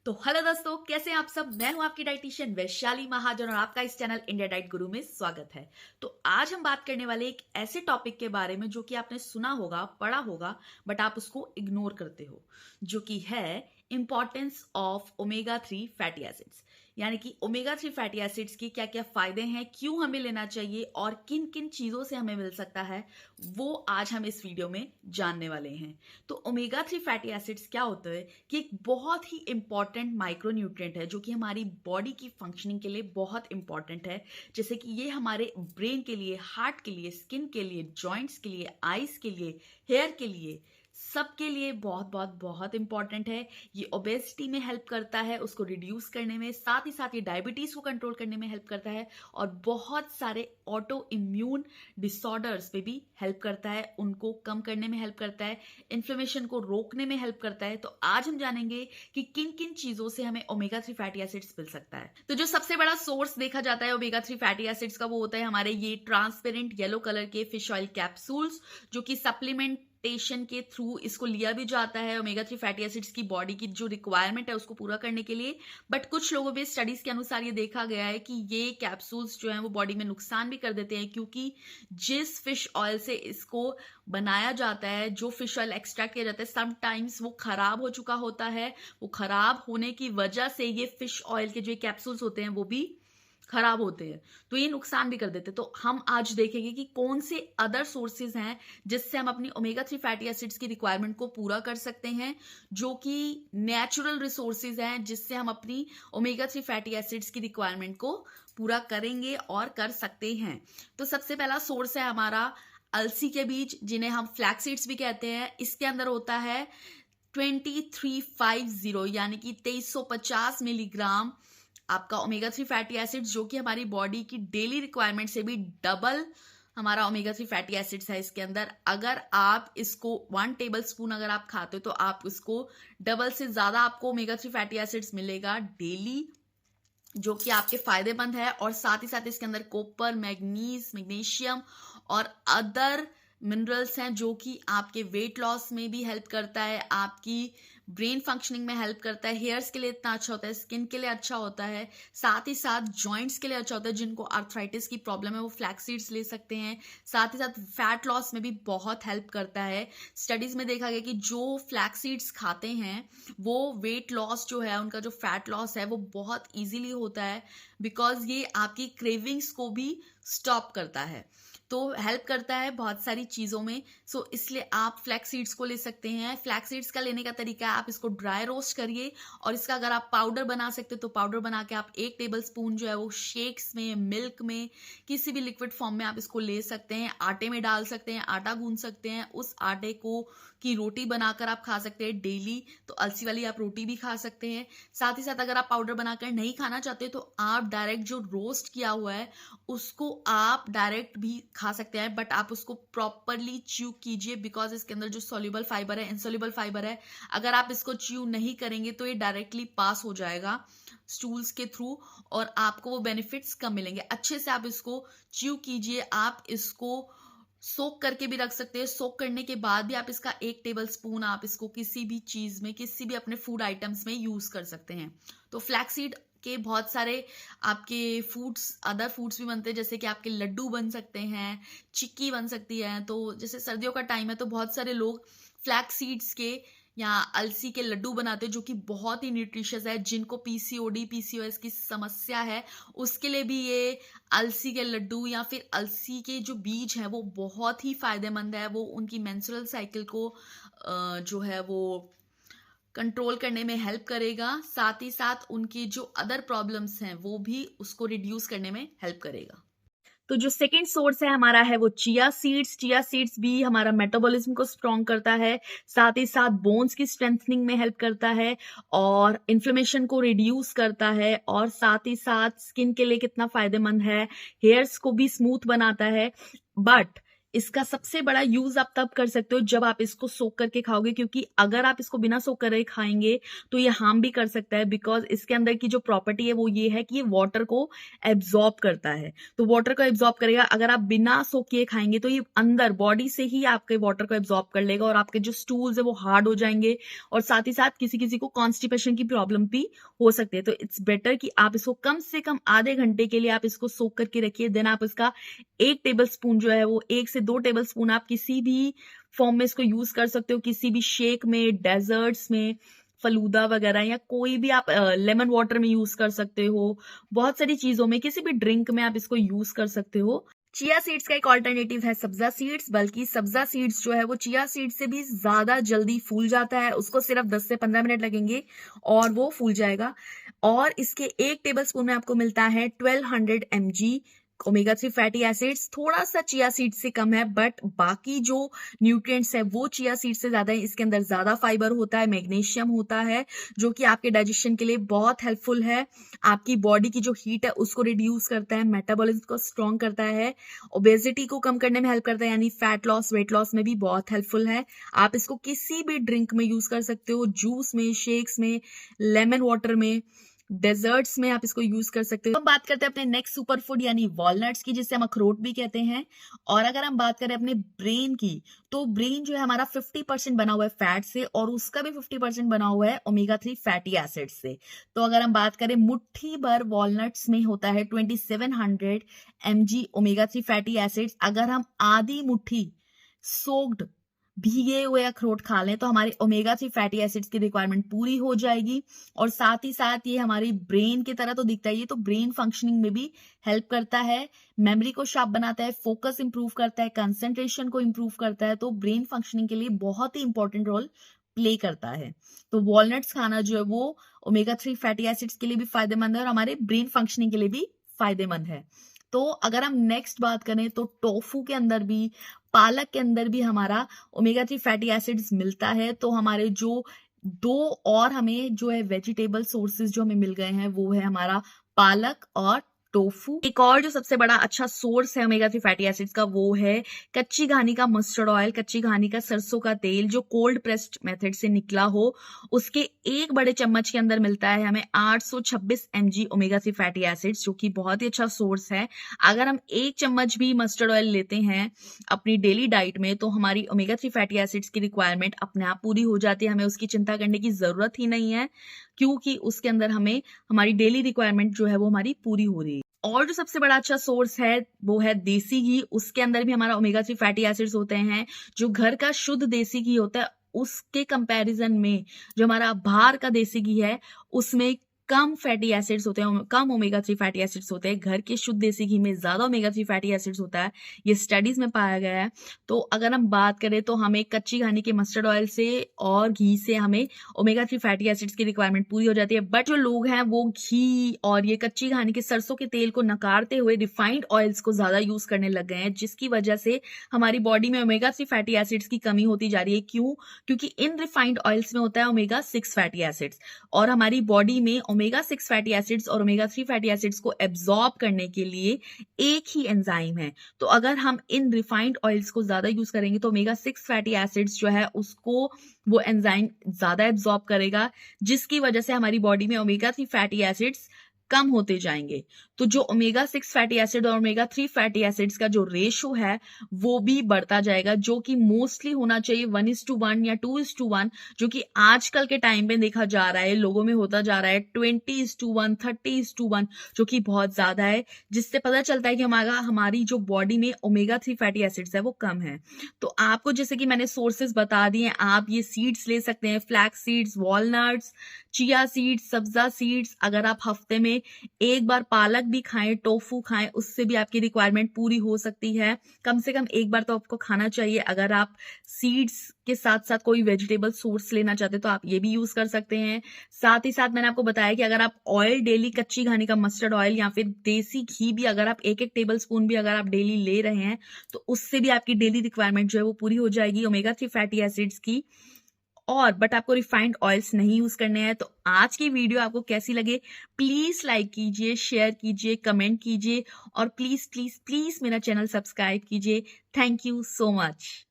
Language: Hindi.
तो हेलो दोस्तों, कैसे हैं आप सब। मैं हूं आपकी डाइटिशियन वैशाली महाजन और आपका इस चैनल इंडिया डाइट गुरु में स्वागत है। तो आज हम बात करने वाले एक ऐसे टॉपिक के बारे में जो कि आपने सुना होगा, पढ़ा होगा, बट आप उसको इग्नोर करते हो, जो कि है importance of omega 3 fatty acids. यानी कि ओमेगा 3 फैटी एसिड्स की क्या क्या फायदे हैं, क्यों हमें लेना चाहिए और किन किन चीजों से हमें मिल सकता है, वो आज हम इस वीडियो में जानने वाले हैं। तो ओमेगा 3 फैटी एसिड्स क्या होता है कि एक बहुत ही इंपॉर्टेंट माइक्रोन्यूट्रिएंट है जो कि हमारी बॉडी की फंक्शनिंग के लिए बहुत इंपॉर्टेंट है। जैसे कि ये हमारे ब्रेन के लिए, हार्ट के लिए, स्किन के लिए, जॉइंट्स के लिए, आईज के लिए, हेयर के लिए, सबके लिए बहुत बहुत बहुत इंपॉर्टेंट है। ये ओबेसिटी में हेल्प करता है, उसको रिड्यूस करने में, साथ ही साथ ये डायबिटीज को कंट्रोल करने में हेल्प करता है और बहुत सारे ऑटो इम्यून डिसऑर्डर्स पे भी हेल्प करता है, उनको कम करने में हेल्प करता है, इन्फ्लेमेशन को रोकने में हेल्प करता है। तो आज हम जानेंगे कि किन किन चीजों से हमें ओमेगा 3 फैटी एसिड्स मिल सकता है। तो जो सबसे बड़ा सोर्स देखा जाता है ओमेगा 3 फैटी एसिड्स का, वो होता है हमारे ये ट्रांसपेरेंट येलो कलर के फिश ऑयल कैप्सूल्स, जो कि सप्लीमेंटेशन के थ्रू इसको लिया भी जाता है ओमेगा 3 फैटी एसिड्स की बॉडी की जो रिक्वायरमेंट है उसको पूरा करने के लिए। बट कुछ लोगों में स्टडीज के अनुसार ये देखा गया है कि ये कैप्सूल्स जो है वो बॉडी में नुकसान भी कर देते हैं, क्योंकि जिस फिश ऑयल से इसको बनाया जाता है, जो फिश ऑयल एक्सट्रैक्ट किया जाता है, समटाइम्स वो खराब हो चुका होता है। वो खराब होने की वजह से ये फिश ऑयल के जो कैप्सूल्स होते हैं वो भी खराब होते हैं, तो ये नुकसान भी कर देते हैं। तो हम आज देखेंगे कि कौन से अदर सोर्सेज हैं जिससे हम अपनी ओमेगा 3 फैटी एसिड्स की रिक्वायरमेंट को पूरा कर सकते हैं, जो कि नेचुरल रिसोर्सेज हैं जिससे हम अपनी ओमेगा 3 फैटी एसिड्स की रिक्वायरमेंट को पूरा करेंगे और कर सकते हैं। तो सबसे पहला सोर्स है हमारा अलसी के बीज, जिन्हें हम फ्लैक्स सीड्स भी कहते हैं। इसके अंदर होता है 2350 यानी कि 2350 मिलीग्राम आपका ओमेगा 3 फैटी एसिड्स, जो कि हमारी बॉडी की डेली रिक्वायरमेंट से भी डबल हमारा ओमेगा 3 फैटी एसिड्स है इसके अंदर। अगर आप इसको 1 टेबल स्पून अगर आप खाते हो तो आप इसको डबल से ज्यादा आपको ओमेगा 3 फैटी एसिड्स मिलेगा डेली, जो कि आपके फायदेमंद है। और साथ ही साथ इसके अंदर कॉपर, मैग्नीज, मैग्नीशियम और अदर मिनरल्स हैं, जो कि आपके वेट लॉस में भी हेल्प करता है, आपकी ब्रेन फंक्शनिंग में हेल्प करता है, हेयर्स के लिए इतना अच्छा होता है, स्किन के लिए अच्छा होता है, साथ ही साथ जॉइंट्स के लिए अच्छा होता है। जिनको आर्थराइटिस की प्रॉब्लम है वो फ्लैक्स सीड्स ले सकते हैं। साथ ही साथ फैट लॉस में भी बहुत हेल्प करता है। स्टडीज में देखा गया कि जो फ्लैक्स सीड्स खाते हैं वो वेट लॉस जो है, उनका जो फैट लॉस है वो बहुत ईजिली होता है, बिकॉज ये आपकी क्रेविंग्स को भी स्टॉप करता है, तो हेल्प करता है बहुत सारी चीजों में। सो इसलिए आप फ्लैक्स सीड्स को ले सकते हैं। फ्लैक्स सीड्स का लेने का तरीका है, आप इसको ड्राई रोस्ट करिए और इसका अगर आप पाउडर बना सकते हो तो पाउडर बना के आप 1 टेबल स्पून जो है वो शेक्स में, मिल्क में, किसी भी लिक्विड फॉर्म में आप इसको ले सकते हैं। आटे में डाल सकते हैं, आटा गूंथ सकते हैं, उस आटे को की रोटी बनाकर आप खा सकते हैं डेली। तो अलसी वाली आप रोटी भी खा सकते हैं। साथ ही साथ अगर आप पाउडर बनाकर नहीं खाना चाहते तो आप डायरेक्ट जो रोस्ट किया हुआ है उसको आप डायरेक्ट भी खा सकते हैं, बट आप उसको प्रॉपरली च्यू कीजिए, बिकॉज इसके अंदर जो सॉल्युबल फाइबर है, इनसॉल्युबल फाइबर है, अगर आप इसको च्यू नहीं करेंगे तो ये डायरेक्टली पास हो जाएगा स्टूल्स के थ्रू और आपको वो बेनिफिट्स कम मिलेंगे। अच्छे से आप इसको च्यू कीजिए। आप इसको सोक करके भी रख सकते हैं। सोक करने के बाद भी आप इसका 1 टेबल स्पून आप इसको किसी भी चीज में, किसी भी अपने फूड आइटम्स में यूज कर सकते हैं। तो फ्लैक्सीड के बहुत सारे आपके फूड्स, अदर फूड्स भी बनते हैं, जैसे कि आपके लड्डू बन सकते हैं, चिक्की बन सकती है। तो जैसे सर्दियों का टाइम है तो बहुत सारे लोग फ्लैक्स सीड्स के या अलसी के लड्डू बनाते हैं, जो कि बहुत ही न्यूट्रिशियस है। जिनको पीसीओडी, पीसीओएस की समस्या है उसके लिए भी ये अलसी के लड्डू या फिर अलसी के जो बीज है वो बहुत ही फायदेमंद है। वो उनकी मेंस्ट्रुअल साइकिल को जो है वो कंट्रोल करने में हेल्प करेगा, साथ ही साथ उनकी जो अदर प्रॉब्लम्स हैं वो भी उसको रिड्यूस करने में हेल्प करेगा। तो जो सेकेंड सोर्स है हमारा है वो चिया सीड्स। चिया सीड्स भी हमारा मेटाबॉलिज्म को स्ट्रॉन्ग करता है, साथ ही साथ बोन्स की स्ट्रेंथनिंग में हेल्प करता है और इन्फ्लेमेशन को रिड्यूस करता है, और साथ ही साथ स्किन के लिए कितना फायदेमंद है, हेयर्स को भी स्मूथ बनाता है। बट इसका सबसे बड़ा यूज आप तब कर सकते हो जब आप इसको सोक करके खाओगे, क्योंकि अगर आप इसको बिना सोक करे खाएंगे तो ये हार्म भी कर सकता है, बिकॉज इसके अंदर की जो प्रॉपर्टी है वो ये है कि ये वाटर को एब्जॉर्ब करता है। तो वाटर को एब्जॉर्ब करेगा, अगर आप बिना सोक किए खाएंगे तो ये अंदर बॉडी से ही आपके वाटर को एब्जॉर्ब कर लेगा और आपके जो स्टूल्स है वो हार्ड हो जाएंगे, और साथ ही साथ किसी किसी को कॉन्स्टिपेशन की प्रॉब्लम भी हो सकती है। तो इट्स बेटर कि आप इसको कम से कम आधे घंटे के लिए आप इसको सोक करके रखिए। देन आप इसका 1 टेबल स्पून जो है वो 1 से 2 टेबल स्पून आप किसी भी फॉर्म में इसको यूज कर सकते हो, किसी भी शेक में, डेजर्ट्स में, फलूदा वगैरह, या कोई भी आप लेमन वाटर में यूज कर सकते हो, बहुत सारी चीजों में, किसी भी ड्रिंक में आप इसको यूज कर सकते हो। चिया सीड्स का एक ऑल्टरनेटिव है सब्जा सीड्स, बल्कि सब्जा सीड्स जो है वो चिया सीड्स से भी ज्यादा जल्दी फूल जाता है। उसको सिर्फ 10 से 15 मिनट लगेंगे और वो फूल जाएगा। और इसके 1 टेबल स्पून में आपको मिलता है 1200 mg ओमेगा 3 फैटी एसिड्स। थोड़ा सा चिया सीड से कम है, बट बाकी जो न्यूट्रिएंट्स है वो चिया सीड से ज्यादा है। इसके अंदर ज्यादा फाइबर होता है, मैग्नीशियम होता है, जो कि आपके डाइजेशन के लिए बहुत हेल्पफुल है। आपकी बॉडी की जो हीट है उसको रिड्यूस करता है, मेटाबॉलिज्म को स्ट्रॉन्ग करता है, ओबेसिटी को कम करने में हेल्प करता है, यानी फैट लॉस, वेट लॉस में भी बहुत हेल्पफुल है। आप इसको किसी भी ड्रिंक में यूज कर सकते हो, जूस में, शेक्स में, लेमन वाटर में, डेजर्ट्स में आप इसको यूज कर सकते हो। हम बात करते हैं अपने नेक्स्ट सुपर फूड यानी वॉलनट्स की, जिसे हम अखरोट भी कहते हैं। और अगर हम बात करें अपने ब्रेन की, तो ब्रेन जो है हमारा 50% बना हुआ है फैट से, और उसका भी 50% बना हुआ है ओमेगा 3 फैटी एसिड से। तो अगर हम बात करें, मुट्ठी भर वॉलनट्स में होता है 2700 mg ओमेगा 3 फैटी एसिड्स। अगर हम आधी मुट्ठी सोक्ड भीगे हुए अखरोट खा लें तो हमारे ओमेगा 3 फैटी एसिड्स की रिक्वायरमेंट पूरी हो जाएगी। और साथ ही साथ ये हमारी ब्रेन की तरह तो दिखता है, ये तो ब्रेन फंक्शनिंग में भी हेल्प करता है, मेमोरी को शार्प बनाता है, फोकस इंप्रूव करता है, कंसंट्रेशन को इंप्रूव करता है। तो ब्रेन फंक्शनिंग के लिए बहुत ही इंपॉर्टेंट रोल प्ले करता है। तो वॉलनट्स खाना जो है वो ओमेगा 3 फैटी एसिड्स के लिए भी फायदेमंद है और हमारे ब्रेन फंक्शनिंग के लिए भी फायदेमंद है। तो अगर हम नेक्स्ट बात करें तो टोफू के अंदर भी, पालक के अंदर भी हमारा ओमेगा 3 फैटी एसिड्स मिलता है। तो हमारे जो दो और हमें जो है वेजिटेबल सोर्सेज जो हमें मिल गए हैं वो है हमारा पालक और टोफू। एक और जो सबसे बड़ा अच्छा सोर्स है ओमेगा 3 फैटी एसिड्स का वो है कच्ची घानी का मस्टर्ड ऑयल, कच्ची घानी का सरसों का तेल, जो कोल्ड प्रेस्ड मेथड से निकला हो। उसके 1 बड़े चम्मच के अंदर मिलता है हमें 826 mg ओमेगा 3 फैटी एसिड्स, जो कि बहुत ही अच्छा सोर्स है। अगर हम 1 चम्मच भी मस्टर्ड ऑयल लेते हैं अपनी डेली डाइट में तो हमारी ओमेगा 3 फैटी एसिड्स की रिक्वायरमेंट अपने आप पूरी हो जाती है। हमें उसकी चिंता करने की जरूरत ही नहीं है, क्योंकि उसके अंदर हमें हमारी डेली रिक्वायरमेंट जो है वो हमारी पूरी हो रही है। और जो सबसे बड़ा अच्छा सोर्स है वो है देसी घी। उसके अंदर भी हमारा ओमेगा 3 फैटी एसिड्स होते हैं। जो घर का शुद्ध देसी घी होता है उसके कंपैरिजन में जो हमारा बाहर का देसी घी है उसमें कम फैटी एसिड्स होते हैं, कम ओमेगा 3 फैटी एसिड्स होते हैं। घर के शुद्ध देसी घी में ज्यादा ओमेगा 3 फैटी एसिड्स होता है, ये स्टडीज में पाया गया है। तो अगर हम बात करें तो हमें कच्ची घानी के मस्टर्ड ऑयल से और घी से हमें ओमेगा 3 फैटी एसिड्स की रिक्वायरमेंट पूरी हो जाती है। बट जो लोग हैं वो घी और ये कच्ची घानी के सरसों के तेल को नकारते हुए रिफाइंड ऑयल्स को ज्यादा यूज करने लग गए हैं, जिसकी वजह से हमारी बॉडी में ओमेगा 3 फैटी एसिड्स की कमी होती जा रही है। क्यों? क्योंकि इन रिफाइंड ऑयल्स में होता है ओमेगा 6 फैटी एसिड्स, और हमारी बॉडी में ओमेगा 6 फैटी एसिड्स और ओमेगा 3 फैटी एसिड्स को एब्जॉर्ब करने के लिए एक ही एंजाइम है। तो अगर हम इन रिफाइंड ऑयल्स को ज्यादा यूज करेंगे तो ओमेगा 6 फैटी एसिड्स जो है उसको वो एंजाइम ज्यादा एब्जॉर्ब करेगा, जिसकी वजह से हमारी बॉडी में ओमेगा 3 फैटी एसिड्स कम होते जाएंगे। तो जो ओमेगा 6 फैटी एसिड और ओमेगा 3 फैटी एसिड्स का जो रेशो है वो भी बढ़ता जाएगा, जो कि मोस्टली होना चाहिए 1:1 या 2:1, जो कि आजकल के टाइम पे देखा जा रहा है लोगों में होता जा रहा है 20:1, 30:1, जो कि बहुत ज्यादा है, जिससे पता चलता है कि हमारी जो बॉडी में ओमेगा 3 फैटी एसिड्स है वो कम है। तो आपको जैसे कि मैंने सोर्सेज बता दिए, आप ये सीड्स ले सकते हैं, flax seeds, walnuts, chia seeds, sabja seeds. अगर आप हफ्ते में एक बार पालक भी खाएं, टोफू खाएं, उससे भी आपकी रिक्वायरमेंट पूरी हो सकती है। कम से कम एक बार तो आपको खाना चाहिए। अगर आप सीड्स के साथ साथ कोई वेजिटेबल सोर्स लेना चाहते हैं तो आप ये भी यूज कर सकते हैं। साथ ही साथ मैंने आपको बताया कि अगर आप ऑयल डेली कच्ची घानी का मस्टर्ड ऑयल या फिर देसी घी भी अगर आप 1-1 टेबल स्पून भी अगर आप डेली ले रहे हैं तो उससे भी आपकी डेली रिक्वायरमेंट जो है वो पूरी हो जाएगी ओमेगा 3 फैटी एसिड्स की। और बट आपको रिफाइंड ऑयल्स नहीं यूज करने हैं। तो आज की वीडियो आपको कैसी लगे प्लीज लाइक कीजिए, शेयर कीजिए, कमेंट कीजिए और प्लीज प्लीज प्लीज मेरा चैनल सब्सक्राइब कीजिए। Thank you so much.